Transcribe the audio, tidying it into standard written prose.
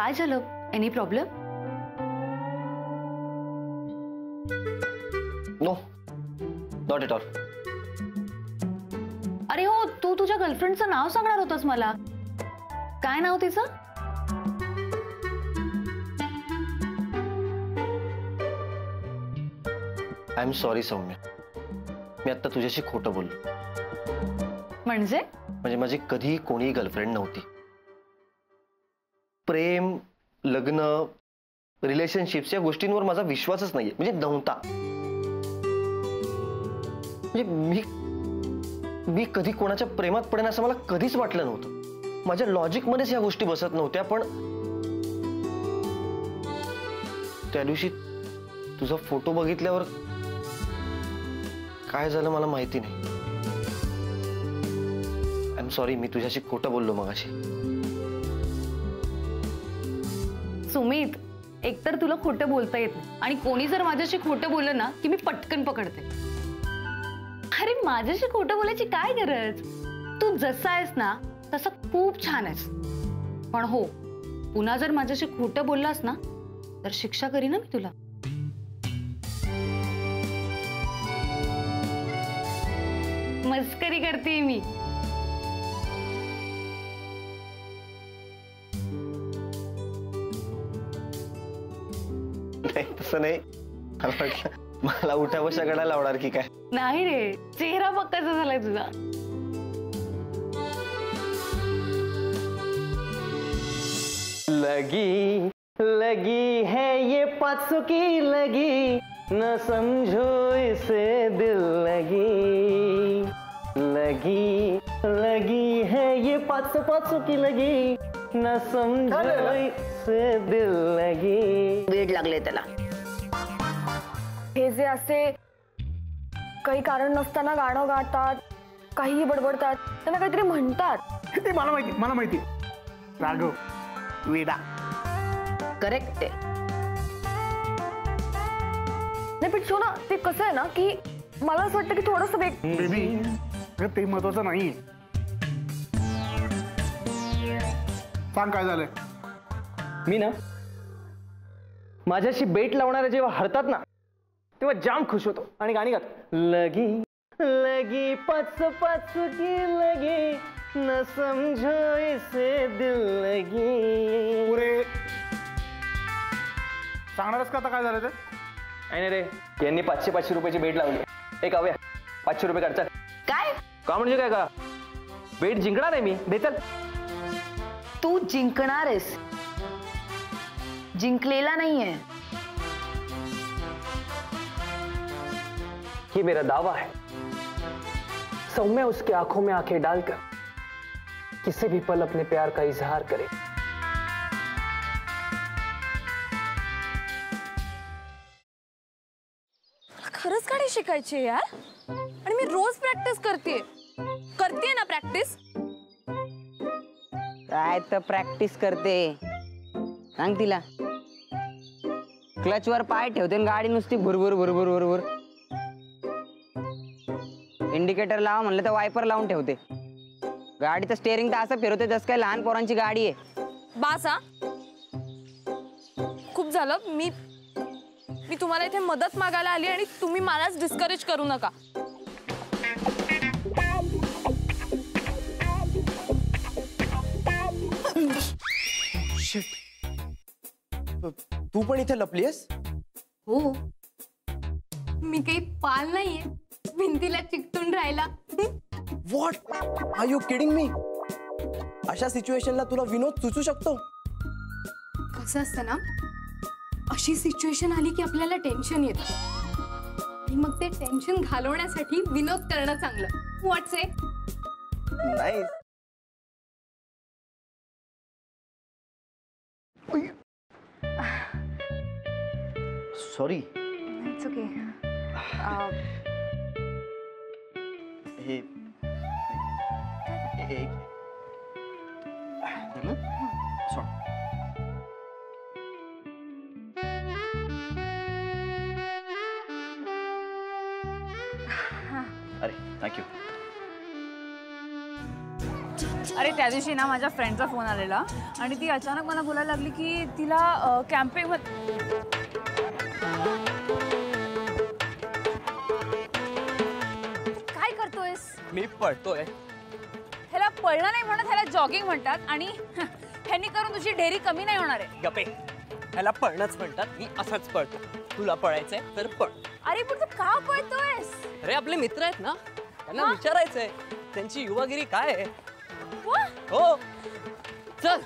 काय झालं? Any problem? No, not at all. अरे हो, तू तुझ्या गर्लफ्रेंडचं नाव सांगणार होतास मला. काय नाव तिचं? आय एम सॉरी सौम्य, मी आता तुझ्याशी खोटं बोललो. म्हणजे माझी कधी कोणी गर्लफ्रेंड नव्हती. प्रेम, लग्न, रिलेशनशिप्स या गोष्टींवर माझा विश्वासच नाहीये, म्हणजे नव्हता. म्हणजे मी कधी कोणाच्या प्रेमात पडेन असं मला कधीच वाटलं नव्हतं. माझ्या लॉजिकमध्येच या गोष्टी बसत नव्हत्या. पण त्या दिवशी तुझा फोटो बघितल्यावर काय झालं मला माहिती नाही. आय एम सॉरी, मी तुझ्याशी खोटं बोललो मगाशी. सुमित, एकतर तुला खोटं बोलता येत नाही आणि कोणी जर माझ्याशी खोटं बोललं ना की मी पटकन पकडते. अरे माझ्याशी खोटं बोलायची काय गरज? तू जसा आहेस ना तसा खूप छान आहेस. पण हो, पुन्हा जर माझ्याशी खोटं बोललास ना तर शिक्षा करीन ना मी तुला. मस्करी करते मी. नाही तसं नाही, मला उठा बशा गडा लावणार की काय? नाही रे, चेहरा पक्काचा झालाय तुझा. लगी लगी है ये 500 की लगी, न समझो इसे दिल लगी. लगी लगी है ये 500 की लगी, न समझो इसे दिल लगी. वेड लागले त्याला. हे जे असे काही कारण नसताना गाणं गातात, काहीही बडबडतात, त्यांना काहीतरी म्हणतात. ते मला माहिती. राघव, वेडा. करेक्ट आहे. नाही पण शो ना, ते कसं आहे ना की मला असं वाटतं की थोडंसं बेबी, ते महत्वाचं नाही. सांग काय झालंय? मी ना माझ्याशी बेट लावणारे जेव्हा हरतात ना तेव्हा जाम खुश होतो आणि गाणी गात. लगी लगी 500 की लगी, न समझो इसे दिल लगी. पुरे सांगणारच का आता काय झालं ते? नाही रे, यांनी 500 रुपयाची बेट लावली. एक हव्या 500 रुपये काढतात. काय का म्हणजे काय? का बेट जिंकणार आहे मी, दे चल. तू जिंकणार आहेस, जिंकलेला नाहीये. ये मेरा दावा है. सौम्य उसके आंखों में आंखें डालकर किसी भी पल अपने प्यार का इजहार करे. खरंच गाडी शिकायची यार, आणि मी रोज प्रॅक्टिस करते ना. प्रॅक्टिस काय तर प्रॅक्टिस करते. सांग तिला. क्लचवर पाय ठेवते आणि गाडी नुसती भुरभुर भुरभुर भुरभुर. इंडिकेटर लावा म्हणलं तर वायपर लावून ठेवते. गाडीचं स्टेअरिंग तर असं फिरवते जसं काय लहान पोरांची गाडी आहे. बासा, खूप झालं. मी तुम्हाला इथे मदत मागायला आली आणि तुम्ही मलाच डिस्करेज करू नका. तू पण इथे लपलीस? हो, मी काही पाल नाहीये भिंतीला चिकटून राहिला. What are you kidding me? अशा सिच्युएशनला तुला विनोद सुचू शकतो? कसं असतं ना, अशी सिच्युएशन आली की आपल्याला टेन्शन येतं आणि मग ते टेन्शन घालवण्यासाठी विनोद करणं चांगलं. What's it? Nice. Sorry. It's okay. Hey अरे थँक्यू. अरे त्या दिवशी ना माझ्या फ्रेंडचा फोन आलेला आणि ती अचानक मला बोलायला लागली की तिला कॅम्पिंग काय करतोयस? मी पळतोय. ह्याला पळणं नाही म्हणत, ह्याला जॉगिंग म्हणतात आणि ह्यांनी करून तुझी ढेरी कमी नाही होणार आहे. गपे, ह्याला पळणंच म्हणतात. मी असंच पळतो. तुला पळायचंय तर पळ. अरे पण तू का पळतोयस? अरे आपले मित्र आहेत ना, त्यांना विचारायचंय त्यांची युवागिरी काय आहे. हो चल.